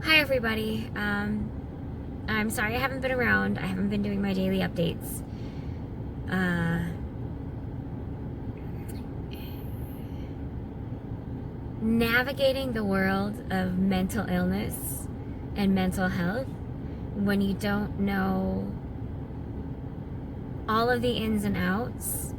Hi everybody. I'm sorry I haven't been around. I haven't been doing my daily updates. Navigating the world of mental illness and mental health when you don't know all of the ins and outs,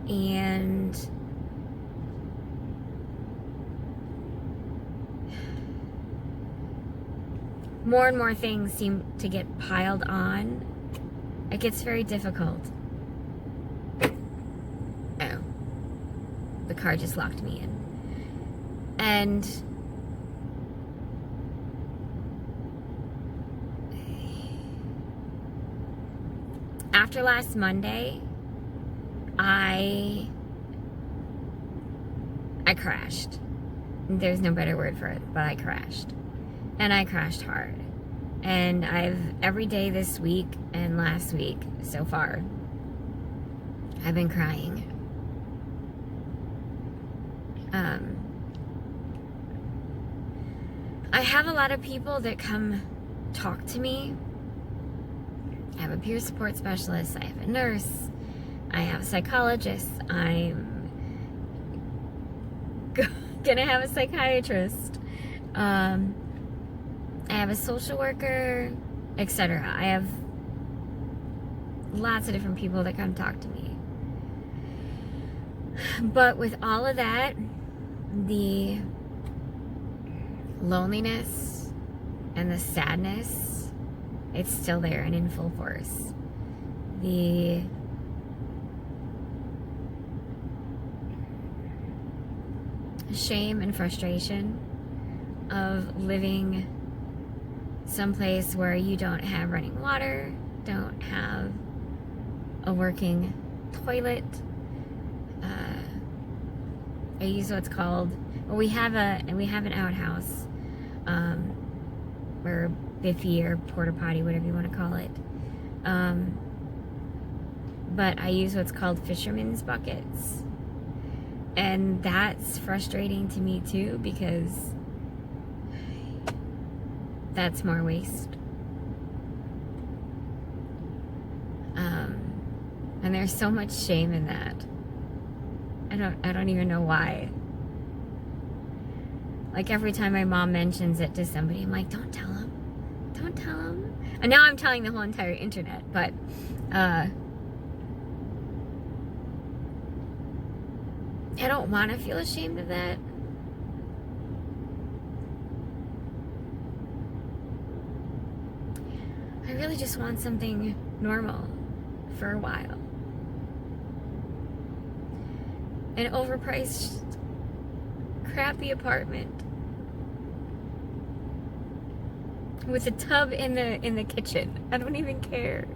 and more and more things seem to get piled on. It gets very difficult. Oh, the car just locked me in. And after last Monday, I crashed. There's no better word for it, but I crashed. And I crashed hard. And every day this week and last week so far, I've been crying. I have a lot of people that come talk to me. I have a peer support specialist, I have a nurse, I have a psychologist, I'm gonna have a psychiatrist, I have a social worker, etc. I have lots of different people that come talk to me. But with all of that, the loneliness and the sadness, it's still there and in full force. The shame and frustration of living someplace where you don't have running water, don't have a working toilet. I use what's called, well, we have an outhouse, or biffy or porta potty, whatever you want to call it. But I use what's called fisherman's buckets. And that's frustrating to me too, because that's more waste. And there's so much shame in that. I don't even know why. Like every time my mom mentions it to somebody, I'm like, don't tell them. Don't tell them. And now I'm telling the whole entire internet, but I don't want to feel ashamed of that. I really just want something normal for a while. An overpriced, crappy apartment with a tub in the kitchen. I don't even care.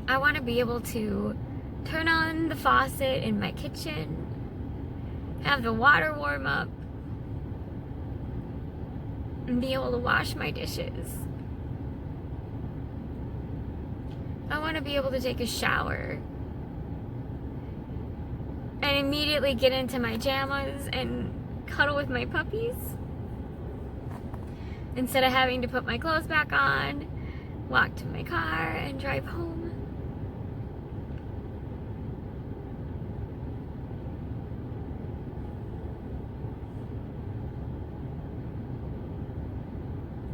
I want to be able to turn on the faucet in my kitchen, have the water warm up, and be able to wash my dishes. I want to be able to take a shower and immediately get into my pajamas and cuddle with my puppies instead of having to put my clothes back on, walk to my car, and drive home.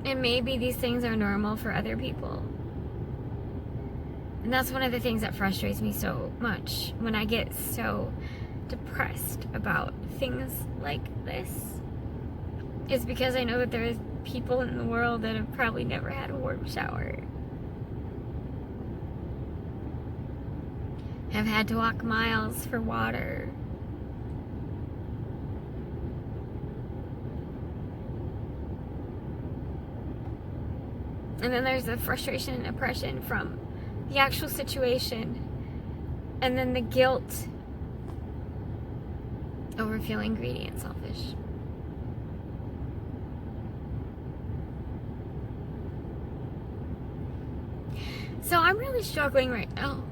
And maybe these things are normal for other people. And that's one of the things that frustrates me so much when I get so depressed about things like this, is because I know that there's people in the world that have probably never had a warm shower, have had to walk miles for water, and then there's the frustration and oppression from the actual situation, and then the guilt over feeling greedy and selfish. So I'm really struggling right now.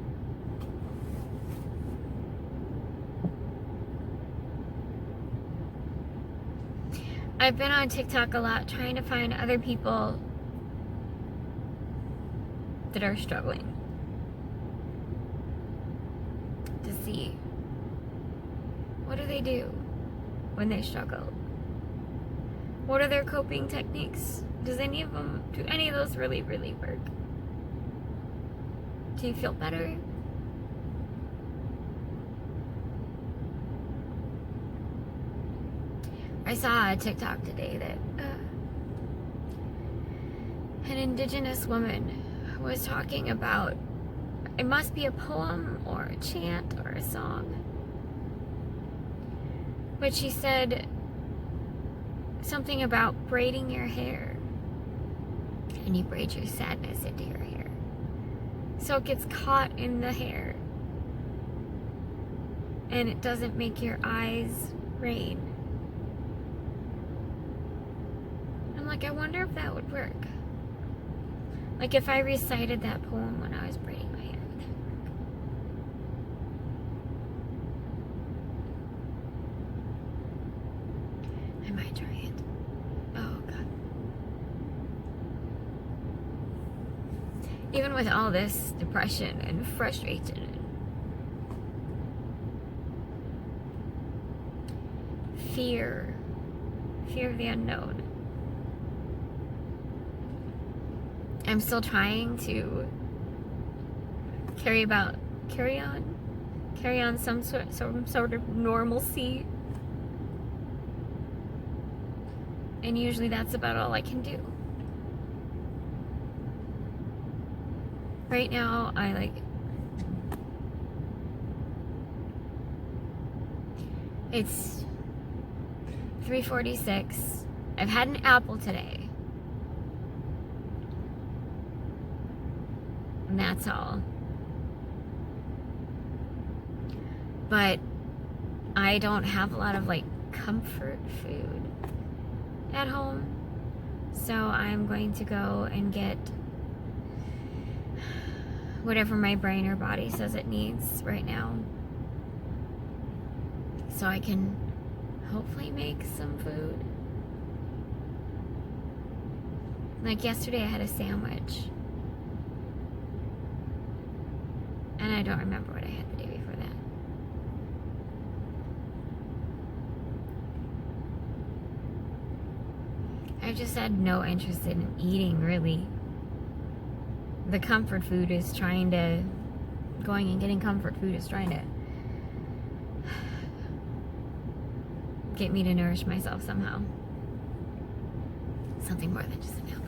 I've been on TikTok a lot trying to find other people that are struggling to see what do they do when they struggle. What are their coping techniques? Do any of those really work? Do you feel better? I saw a TikTok today that an indigenous woman was talking about, it must be a poem or a chant or a song, but she said something about braiding your hair, and you braid your sadness into your hair so it gets caught in the hair and it doesn't make your eyes rain. I'm like, I wonder if that would work. Like if I recited that poem when I was braiding my hair, would that work? I might try it. Oh God. Even with all this depression and frustration and fear of the unknown, I'm still trying to carry on some sort of normalcy. And usually that's about all I can do. Right now, it's 3:46. I've had an apple today. And that's all. But I don't have a lot of comfort food at home. So I'm going to go and get whatever my brain or body says it needs right now, so I can hopefully make some food. Like yesterday I had a sandwich, and I don't remember what I had the day before that. I've just had no interest in eating, really. The comfort food is going and getting comfort food is trying to get me to nourish myself somehow. Something more than just a meal.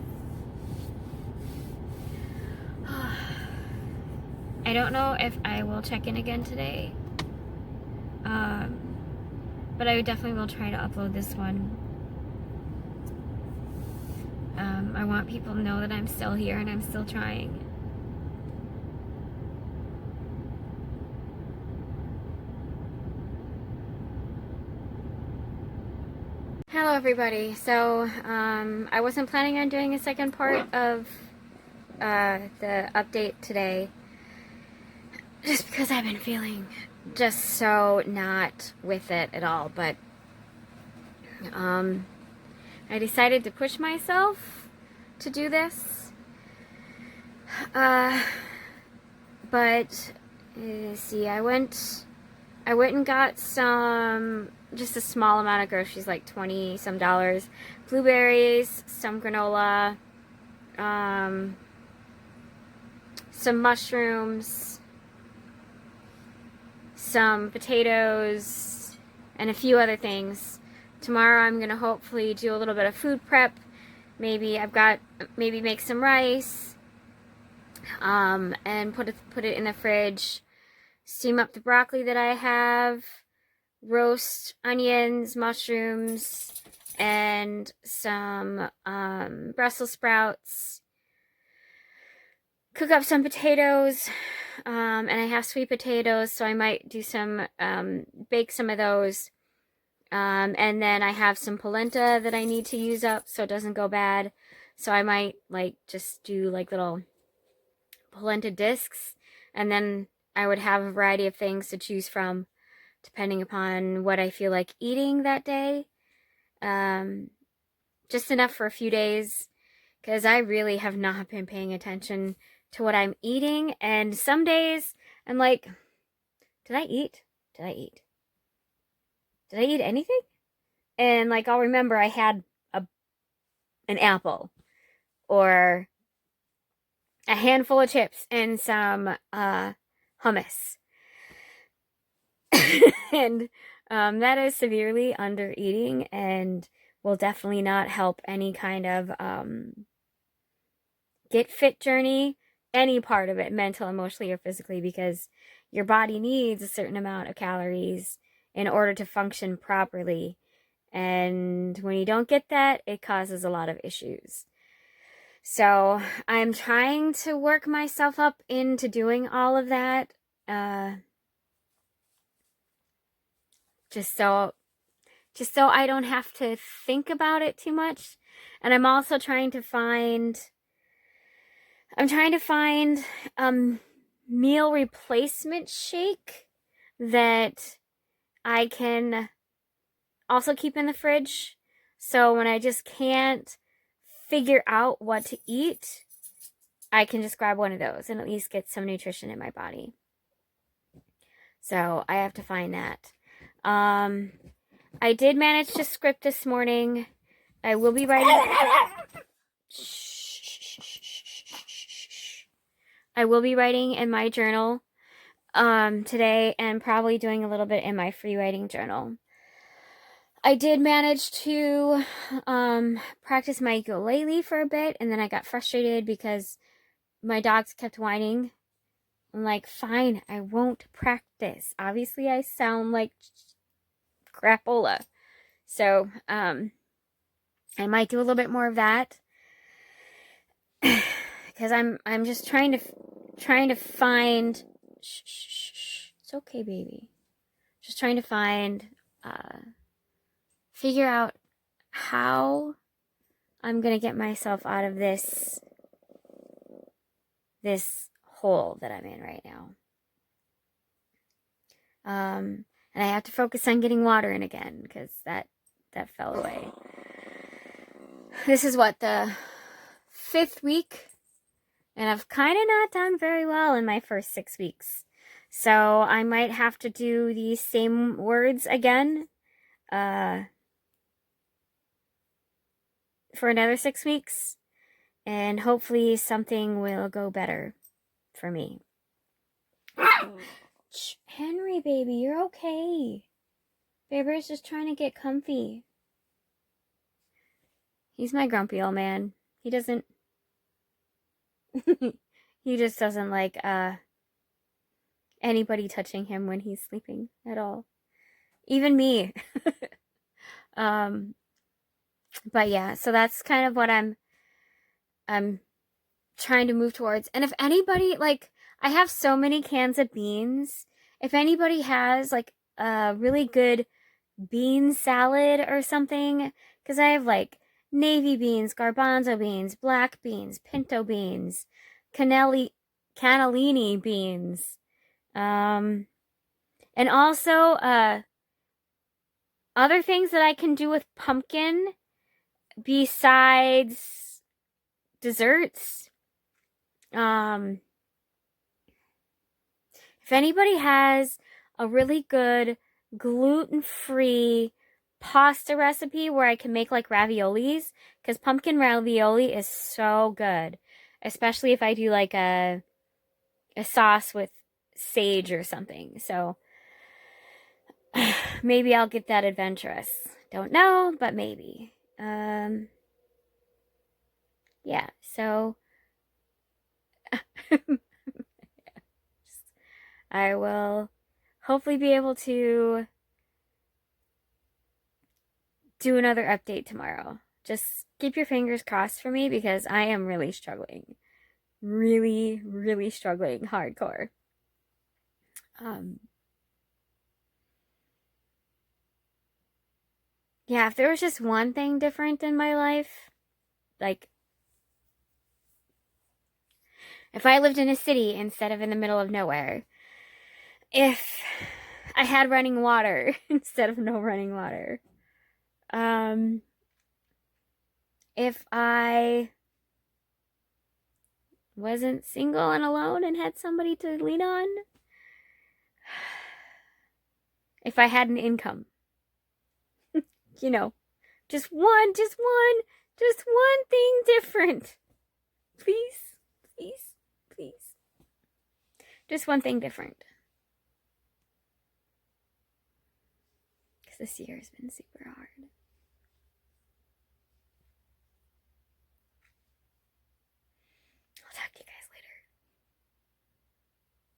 I don't know if I will check in again today. But I definitely will try to upload this one. I want people to know that I'm still here and I'm still trying. Hello everybody. So I wasn't planning on doing a second part of the update today, just because I've been feeling just so not with it at all, but I decided to push myself to do this, but let's see, I went and got just a small amount of groceries, like $20 some, blueberries, some granola, some mushrooms, some potatoes, and a few other things. Tomorrow I'm gonna hopefully do a little bit of food prep. Maybe make some rice, and put it in the fridge. Steam up the broccoli that I have. Roast onions, mushrooms, and some Brussels sprouts. Cook up some potatoes, and I have sweet potatoes, so I might do some bake some of those. And then I have some polenta that I need to use up so it doesn't go bad. So I might just do little polenta discs, and then I would have a variety of things to choose from depending upon what I feel like eating that day. Just enough for a few days, because I really have not been paying attention to what I'm eating. And some days I'm like, did I eat? Did I eat? Did I eat anything? And like, I'll remember I had an apple or a handful of chips and some hummus. And that is severely under eating and will definitely not help any kind of get fit journey, any part of it, mental, emotionally, or physically, because your body needs a certain amount of calories in order to function properly. And when you don't get that, it causes a lot of issues. So I'm trying to work myself up into doing all of that. Just so I don't have to think about it too much. And I'm also trying to find meal replacement shake that I can also keep in the fridge. So when I just can't figure out what to eat, I can just grab one of those and at least get some nutrition in my body. So I have to find that. I did manage to script this morning. I will be writing. I will be writing in my journal today, and probably doing a little bit in my free writing journal. I did manage to practice my ukulele for a bit, and then I got frustrated because my dogs kept whining. I'm like, fine, I won't practice. Obviously, I sound like crapola. So, I might do a little bit more of that. Because I'm just trying to find... Shh. It's okay, baby. Just trying to find... figure out how I'm going to get myself out of this hole that I'm in right now. And I have to focus on getting water in again, because that fell away. This is what, the 5th week, and I've kind of not done very well in my first 6 weeks. So I might have to do these same words again for another 6 weeks, and hopefully something will go better for me. Henry, baby, you're okay. Bear's just trying to get comfy. He's my grumpy old man. He doesn't... he just doesn't like anybody touching him when he's sleeping at all. Even me. But yeah, so that's kind of what I'm trying to move towards. And if anybody, like, I have so many cans of beans. If anybody has like a really good bean salad or something, because I have like navy beans, garbanzo beans, black beans, pinto beans, cannellini beans, and also other things that I can do with pumpkin besides desserts. If anybody has a really good gluten-free pasta recipe where I can make like raviolis, because pumpkin ravioli is so good, especially if I do like a sauce with sage or something. So maybe I'll get that adventurous. Don't know, but maybe. Yeah, so I will hopefully be able to do another update tomorrow. Just keep your fingers crossed for me, because I am really struggling. Really, really struggling hardcore. Yeah, if there was just one thing different in my life, like, If I lived in a city instead of in the middle of nowhere. If I had running water instead of no running water. If I wasn't single and alone and had somebody to lean on. If I had an income. You know, just one thing different. Please, please, please. Just one thing different. Because this year has been super hard.